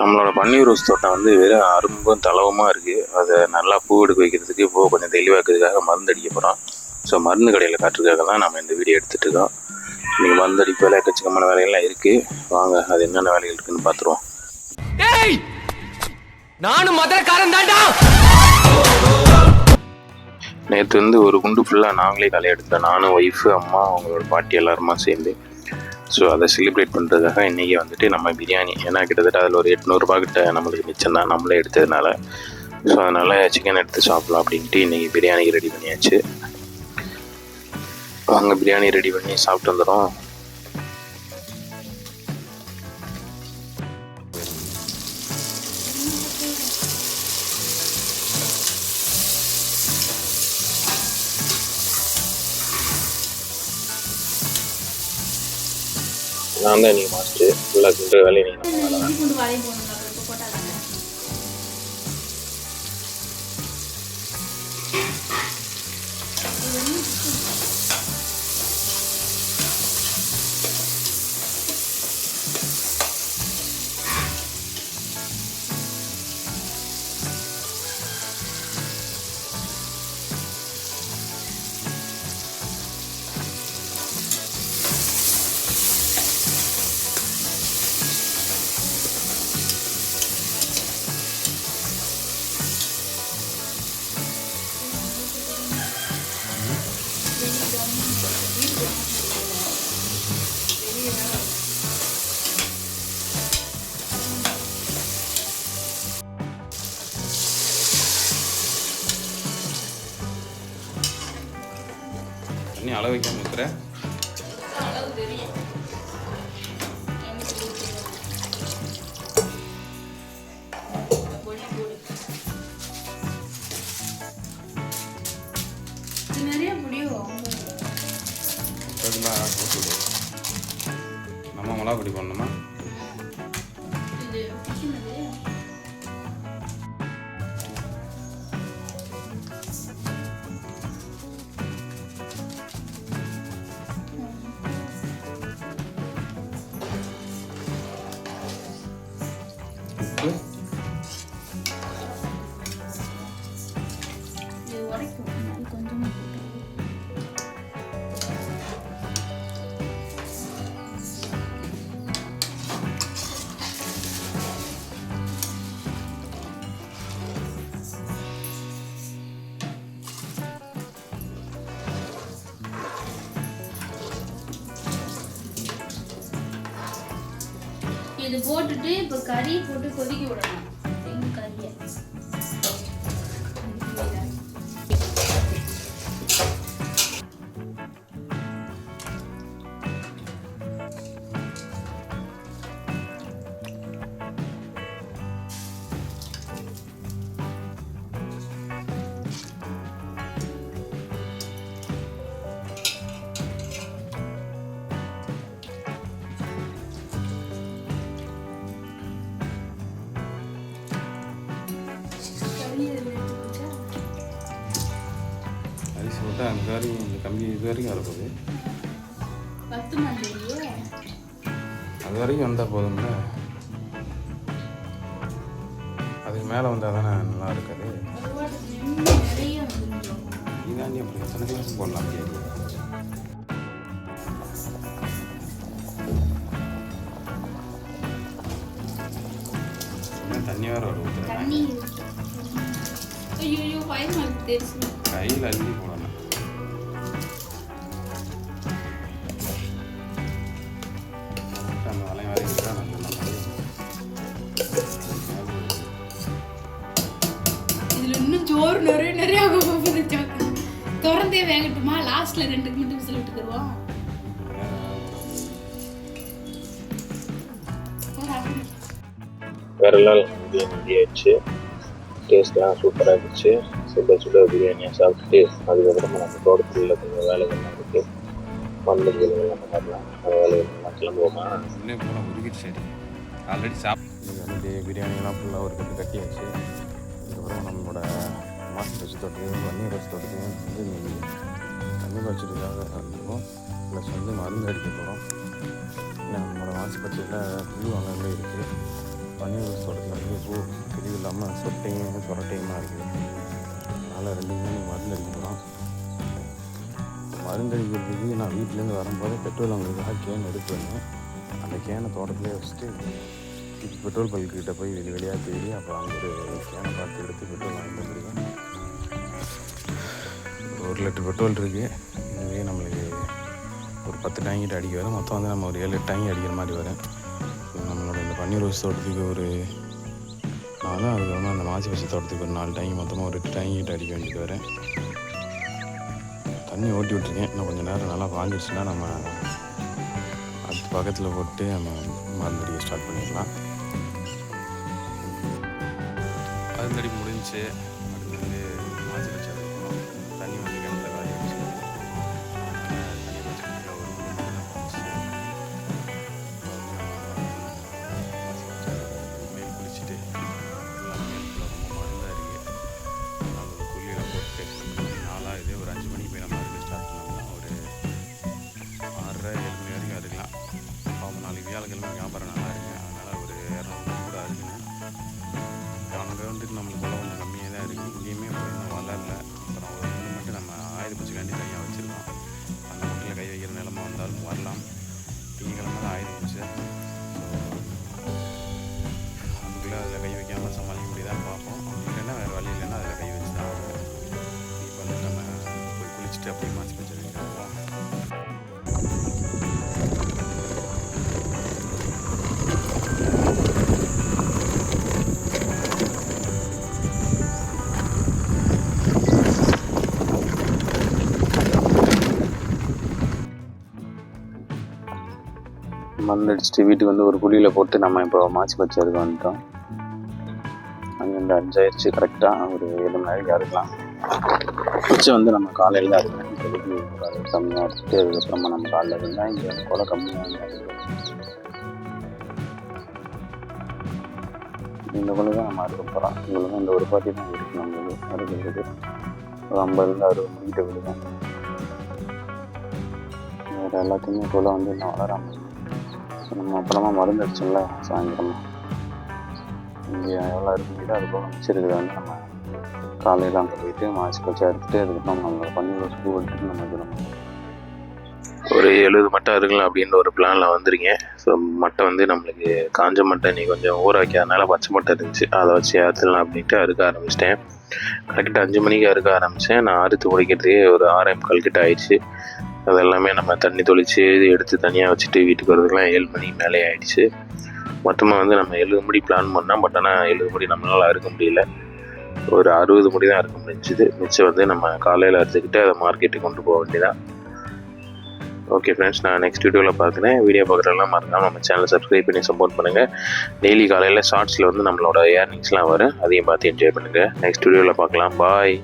நம்மளோட பன்னீர் ரோஸ் தோட்டம் வந்து வெறும் அரும்பும் தளவுமாக இருக்குது. அதை நல்லா பூ எடுக்க வைக்கிறதுக்கு இப்போ கொஞ்சம் தெளிவாக்கிறதுக்காக மருந்து அடிக்க போகிறோம். ஸோ மருந்து கடையில் காட்டுறதுக்காக தான் நம்ம இந்த வீடியோ எடுத்துகிட்டு இருக்கோம். இன்றைக்கி மருந்து அடிப்பு வேலை எக்கச்சக்கமான வேலைகள்லாம் இருக்குது. வாங்க அது என்னென்ன வேலைகள் இருக்குதுன்னு பார்த்துருவோம். நானும் மதுரக்காரன் தாண்டா. நேற்று வந்து ஒரு குண்டு ஃபுல்லாக நாங்களே களை எடுத்தோம். நானும் ஒய்ஃபு, அம்மா, அவங்களோட பாட்டி எல்லாருமா சேர்ந்து. ஸோ அதை செலிப்ரேட் பண்ணுறதுக்காக இன்றைக்கி வந்துட்டு நம்ம பிரியாணி, ஏன்னா கிட்டத்தட்ட அதில் ஒரு 800 கிட்ட நம்மளுக்கு மிச்சம் தான் நம்மளே எடுத்ததுனால. ஸோ அதனால் சிக்கன் எடுத்து சாப்பிட்லாம் அப்படின்ட்டு இன்றைக்கி பிரியாணிக்கு ரெடி பண்ணியாச்சு. வாங்க பிரியாணி ரெடி பண்ணி சாப்பிட்டு வந்துடும். நான் தான் நீங்கள் மாஸ்டர், ஃபுல்லாக கிண்டுற வேலையை நீங்கள் தண்ணி அளவு வைக்காம ஊற்றுற. நம்ம மிளகா பொடி பண்ணணுமா? இது போட்டுட்டு இப்போ கறி போட்டு கொதிக்க விடணும். கறியை அரிசி போட்டால் அந்த கறி இந்த கம்பி இது வரைக்கும் வரப்போகுது. அது வரைக்கும் வந்தால் போதும்ல. அதுக்கு மேலே வந்தால் தானே நல்லா இருக்காது. இதாண்டி அப்படி எத்தனை கிளாஸும் போடலாம் முடியாது. தண்ணி வேறு ஒரு ஊற்றுறேன். கையில் அள்ளி போடணும். அந்த வளையம் வரைக்கும் தான் இதுல இன்னும் சோறு நிறைய திறந்தே வேகட்டுமா? லாஸ்ட்ல 2 மினிட் விசில் விட்டுக்குருவோம். வேற நாள் பிரியாணி ஆயிடுச்சு. டேஸ்ட்லாம் சூப்பராக இருந்துச்சு. சுட சுட பிரியாணியாக சாப்பிட்டுட்டு அதுக்கப்புறமா நம்ம தோட்டத்தில் கொஞ்சம் வேலைகள்லாம் இருக்குது. மருந்து வேலைகள் அந்த மாதிரிலாம் வேலைகள்லாம் கிளம்புவோமா? இன்னும் போனால் உருகிட்டு சரி ஆல்ரெடி சாப்பிட்டு வந்து பிரியாணிலாம் ஃபுல்லாக ஒரு கட்டு கட்டியாச்சு. அதுக்கப்புறம் நம்மளோட மாஸ்டர் வச்சு தோட்டத்தையும் பன்னீர் வச்சு தோட்டத்தையும் வந்து தண்ணி வச்சுட்டுக்காக வந்துருக்கோம். ப்ளஸ் வந்து மருந்து அடிக்க போகிறோம். நம்மளோட மாஸ்பத்திரியில் புல் வாங்கவே இருக்குது. பன்னீர் வச்சு தோட்டத்தில் இல்லாமல் சொட்டையும் சொரட்டையுமா இருக்குது. அதனால் ரெண்டுமே மருந்து அடிக்கிறோம். மருந்து அடிக்கிறதுக்கு நான் வீட்டிலேருந்து வரும்போது பெட்ரோல் அவங்களுக்காக கேன் எடுத்து வந்தேன். அந்த கேனை தோட்டத்திலே வச்சுட்டு பெட்ரோல் பல்கிட்ட போய் வெளியாக தேடி அப்புறம் அங்கே ஒரு கேனை பார்த்து எடுத்து பெட்ரோல் வாங்கிட்டு வந்துருக்கேன். 1 லிட்டர் பெட்ரோல் இருக்குது. இதுவே நம்மளுக்கு ஒரு 10 டேங்கிட்ட அடிக்க வரும். மொத்தம் வந்து நம்ம ஒரு 7 டேங்கி அடிக்கிற மாதிரி வரும். நம்மளோட இந்த பன்னீர் ரோஸ் தோட்டத்துக்கு ஒரு 4, அதுக்கப்புறமா அந்த மாசி பச்சை தோட்டத்துக்கு ஒரு 4 டேங்கி, மொத்தமாக ஒரு 8 டேங்கிட்ட அடிக்க வேண்டியது வரேன். தண்ணி ஓட்டி விட்ருக்கேன். இன்னும் கொஞ்சம் நேரம் நல்லா பாஞ்சிடுச்சுன்னா நம்ம அது பக்கத்தில் போட்டு நம்ம மருந்தடிக்க ஸ்டார்ட் பண்ணிடலாம். மருந்தடி முடிஞ்சு அடுத்து வந்து மாசி பச்சை இருக்கணும். தண்ணி வந்து கிணத்துல காய வச்சு தண்ணி வச்சு ஒரு மேல் குளிச்சுட்டு மேலுக்குள்ள ரொம்ப மருந்தாக இருக்குது. அதோட குழியில் போட்டு நாளாகுது. ஒரு 5 மணிக்கு போய் நம்ம மருந்து ஸ்டார்ட் பண்ணோம்னா ஒரு 6:30 7 மணி வரைக்கும் அறுக்கலாம். பாவம் நாளைக்கு வியாழக்கிழமை வியாபாரம் நல்லா இருக்குது. அதனால் ஒரு 200 கூட அறுக்குன்னு. அங்கே வந்துட்டு நம்மளுக்கு உள்ள கொஞ்சம் கம்மியாக தான் இருக்குது. இங்கேயுமே இன்னும் வளரல. அப்புறம் ஒரு மணி மட்டும் நம்ம ஆயுத பூச்சிக்காண்டி தனியாக வச்சுருக்கோம். அந்த முட்டையில் கை வைக்கிற நிலமை வந்தாலும் வரலாம். திங்கக்கிழமை தான் ஆயுத பூச்சி. அதுக்குள்ளே அதில் கை வைக்காமல் சமாளிக்க முடியுதான்னு பார்ப்போம். அப்படி இல்லைன்னா வேறு வழி இல்லைன்னா அதில் கை வச்சு தான் ஆகும். இப்போ வந்து நம்ம போய் குளிச்சுட்டு அப்படியே மாசி பச்சை வைக்கிறோம். மருந்து அடிச்சுட்டு வீட்டுக்கு வந்து ஒரு குழியில் போட்டு நம்ம இப்போ மாசி பச்சை இருக்க வந்துட்டோம். அங்கேருந்து 5 ஆயிடுச்சு. கரெக்டாக ஒரு 7 மணி நேரம் அறுக்கலாம். பச்சை வந்து நம்ம காலையில் தான் இருக்கணும். இப்போதைக்கு ஒரு அளவு கம்மியாக எடுத்துட்டு அதுக்கப்புறமா நம்ம காலையில் இருந்தால் இங்கே கொலை கம்மியாக இருக்குது. இந்த கொலை தான் நம்ம அறுக்க போகிறோம். உங்களுக்கு இந்த ஒரு பாட்டி தான் இருக்குது நம்மளுக்கு அறுக்கிறதுக்கு. ஒரு 50 60 மணிக்கிட்ட விடுவோம். வேறு எல்லாத்தையுமே கொலை வந்து இன்னும் வளராமல் நம்ம அப்புறமா மருந்து அடிச்சோம்ல சாயந்தரமா இங்கே எவ்வளோ இருக்குங்கிட்ட அது போக மிச்சிருக்கிறத வந்து நம்ம காலையில் அங்கே போயிட்டு மாசி பச்சை எடுத்துட்டு அதுக்கப்புறம் நம்மளோட பன்னீர் பூ எடுத்துட்டு நம்ம இருக்கணும். ஒரு 70 மட்டை இருக்கலாம் அப்படின்ற ஒரு பிளானில் வந்துருங்க. ஸோ மட்டை வந்து நம்மளுக்கு காஞ்ச மட்டை நீ கொஞ்சம் ஊற வைக்காதனால பச்சை மட்டை இருந்துச்சு. அதை வச்சு அறுத்துடலாம் அப்படின்ட்டு அறுக்க ஆரம்பிச்சிட்டேன். கரெக்டாக 5 மணிக்கு அறுக்க ஆரம்பித்தேன். நான் அறுத்து முடிக்கிறதுக்கே ஒரு 6:45 கிட்ட ஆயிடுச்சு. அது எல்லாமே நம்ம தண்ணி தொளிச்சு எடுத்து தனியாக வச்சுட்டு வீட்டுக்கு வரதுக்குலாம் 7 மணி மேலே ஆகிடுச்சு. மொத்தமாக வந்து நம்ம 70 முடி பிளான் பண்ணோம். பட் ஆனால் 70 முடி நம்மளால் அறுக்க முடியல. ஒரு 60 முடி தான் அறுக்க முடிஞ்சுது. மிச்சம் வந்து நம்ம காலையில் அறுத்துக்கிட்டு அதை மார்க்கெட்டுக்கு கொண்டு போக வேண்டியதான். ஓகே ஃப்ரெண்ட்ஸ், நான் நெக்ஸ்ட் வீடியோவில் பார்க்குறேன். வீடியோ பார்க்குறதெல்லாம் மறக்காமல் நம்ம சேனலை சப்ஸ்கிரைப் பண்ணி சப்போர்ட் பண்ணுங்கள். டெய்லி காலையில் ஷார்ட்ஸில் வந்து நம்மளோட ஏர்னிங்ஸ்லாம் வரும். அதையும் பார்த்து என்ஜாய் பண்ணுங்கள். நெக்ஸ்ட் வீடியோவில் பார்க்கலாம். பாய்.